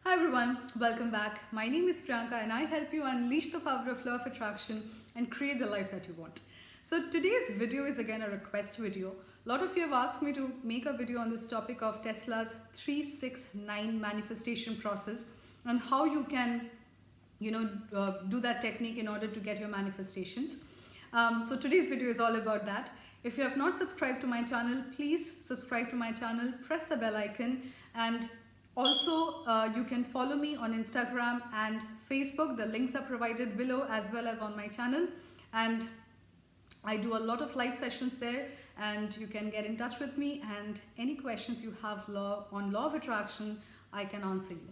Hi everyone, welcome back. My name is Priyanka and I help you unleash the power of law of attraction and create the life that you want. So today's video is again a request video. A lot of you have asked me to make a video on this topic of Tesla's 369 manifestation process and how you can do that technique in order to get your manifestations. So today's video is all about that. If you have not subscribed to my channel, please subscribe to my channel, press the bell icon, and also you can follow me on Instagram and Facebook. The links are provided below as well as on my channel, and I do a lot of live sessions there, and you can get in touch with me, and any questions you have on law of attraction, I can answer you.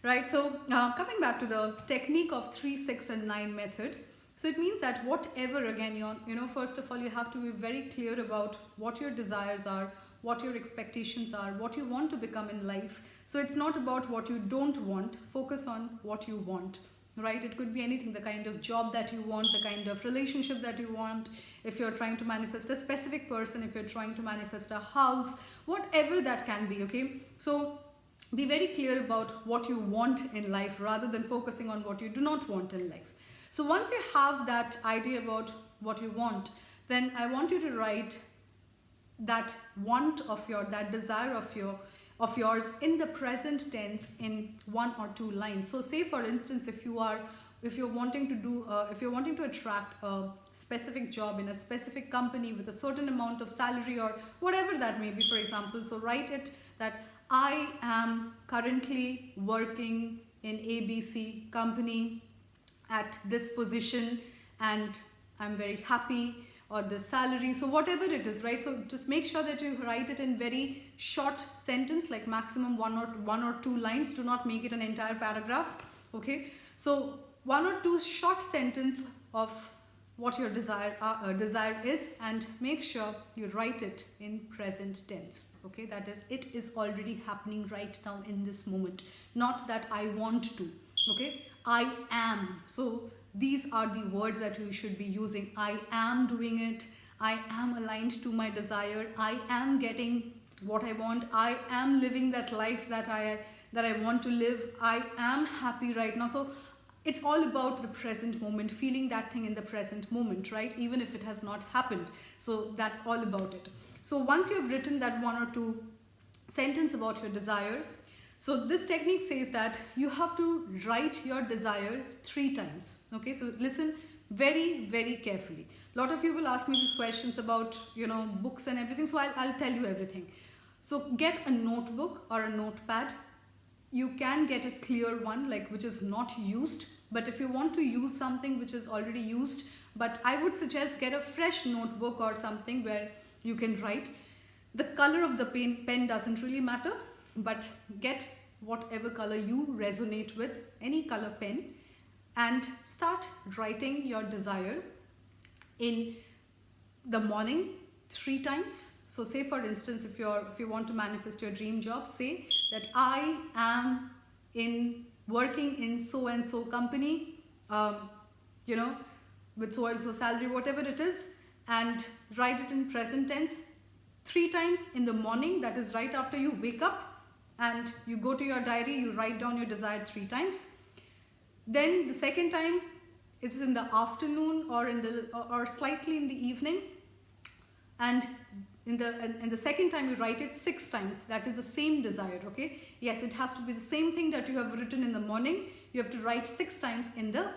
Right, so coming back to the technique of 3, 6 and 9 method. So it means that whatever, again, first of all, you have to be very clear about what your desires are, what your expectations are, what you want to become in life. So it's not about what you don't want, focus on what you want, right? It could be anything, the kind of job that you want, the kind of relationship that you want, if you're trying to manifest a specific person, if you're trying to manifest a house, whatever that can be, okay? So be very clear about what you want in life rather than focusing on what you do not want in life. So once you have that idea about what you want, then I want you to write that want of that desire of yours in the present tense in 1 or 2 lines. So say for instance, if you're wanting to attract a specific job in a specific company with a certain amount of salary or whatever that may be, for example, so write it that I am currently working in ABC company at this position and I'm very happy, or the salary, so whatever it is, right? So just make sure that you write it in very short sentence, like maximum one or two lines. Do not make it an entire paragraph, okay? So 1 or 2 short sentence of what your desire is, and make sure you write it in present tense, okay? That is, it is already happening right now in this moment, not that I want to, okay? I am. So these are the words that you should be using. I am doing it. I am aligned to my desire. I am getting what I want. I am living that life that I want to live. I am happy right now. So it's all about the present moment, feeling that thing in the present moment, right? Even if it has not happened. So that's all about it. So once you've written that 1 or 2 sentence about your desire, so this technique says that you have to write your desire 3 times. Okay, so listen very, very carefully. A lot of you will ask me these questions about, books and everything. So I'll tell you everything. So get a notebook or a notepad. You can get a clear one, like which is not used. But if you want to use something which is already used, but I would suggest get a fresh notebook or something where you can write. The color of the pen doesn't really matter. But get whatever color you resonate with, any color pen, and start writing your desire in the morning 3 times. So say for instance, if you want to manifest your dream job, say that I am working in so and so company, with so and so salary, whatever it is, and write it in present tense 3 times in the morning. That is right after you wake up. And you go to your diary, you write down your desire 3 times. Then the second time, it's in the afternoon or slightly in the evening. And in the second time, you write it 6 times. That is the same desire, okay? Yes, it has to be the same thing that you have written in the morning. You have to write 6 times in the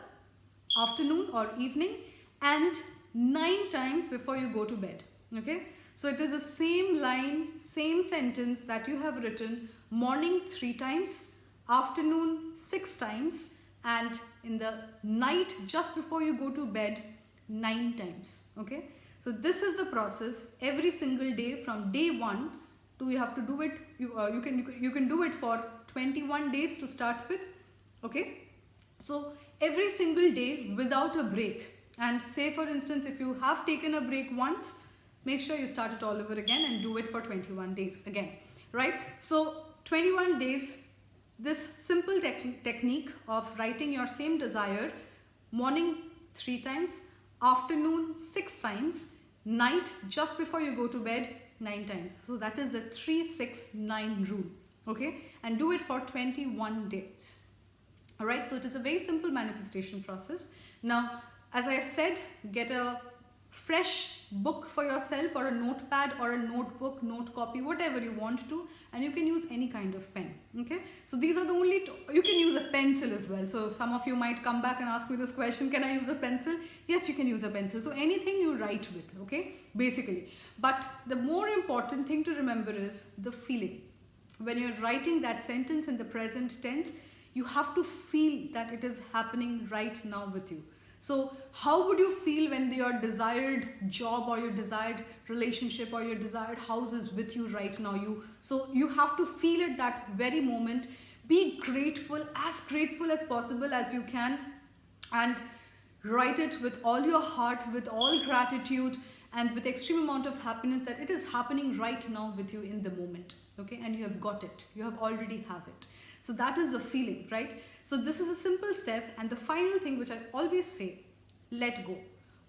afternoon or evening, and 9 times before you go to bed, okay? So it is the same line, same sentence that you have written, morning 3 times, afternoon 6 times, and in the night just before you go to bed 9 times, okay? So this is the process every single day from day 1 to you have to do it. You can do it for 21 days to start with, okay? So every single day without a break. And say for instance, if you have taken a break once, make sure you start it all over again and do it for 21 days again, right? So 21 days, this simple technique of writing your same desire, morning 3 times, afternoon 6 times, night just before you go to bed 9 times. So that is the 3, 6, 9 rule, okay, and do it for 21 days. All right, so it is a very simple manifestation process. Now, as I have said, get a fresh book for yourself, or a notepad or a notebook, note copy, whatever you want to, and you can use any kind of pen. Okay, so these are the only you can use a pencil as well. So some of you might come back and ask me this question, can I use a pencil? Yes, you can use a pencil. So anything you write with, okay, basically. But the more important thing to remember is the feeling. When you're writing that sentence in the present tense, you have to feel that it is happening right now with you. So how would you feel when your desired job or your desired relationship or your desired house is with you right now? So you have to feel it that very moment. Be grateful as possible as you can, and write it with all your heart, with all gratitude, and with extreme amount of happiness that it is happening right now with you in the moment. Okay, and you have got it. You have already have it. So that is the feeling, right? So this is a simple step. And the final thing which I always say, let go.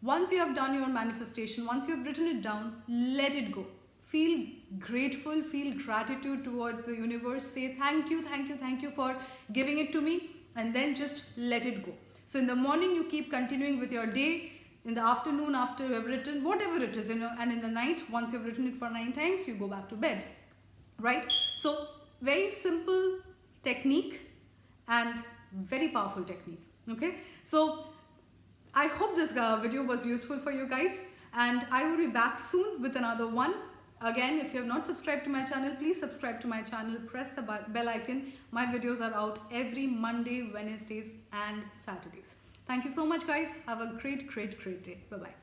Once you have done your manifestation, once you have written it down, let it go. Feel grateful, feel gratitude towards the universe. Say thank you for giving it to me, and then just let it go. So in the morning, you keep continuing with your day. In the afternoon, after you have written, whatever it is, and in the night, once you've written it for 9 times, you go back to bed, right? So very simple technique and very powerful technique. Okay, so I hope this video was useful for you guys, and I will be back soon with another one. Again, if you have not subscribed to my channel, please subscribe to my channel, press the bell icon. My videos are out every Monday, Wednesdays and Saturdays. Thank you so much guys. Have a great day. Bye bye.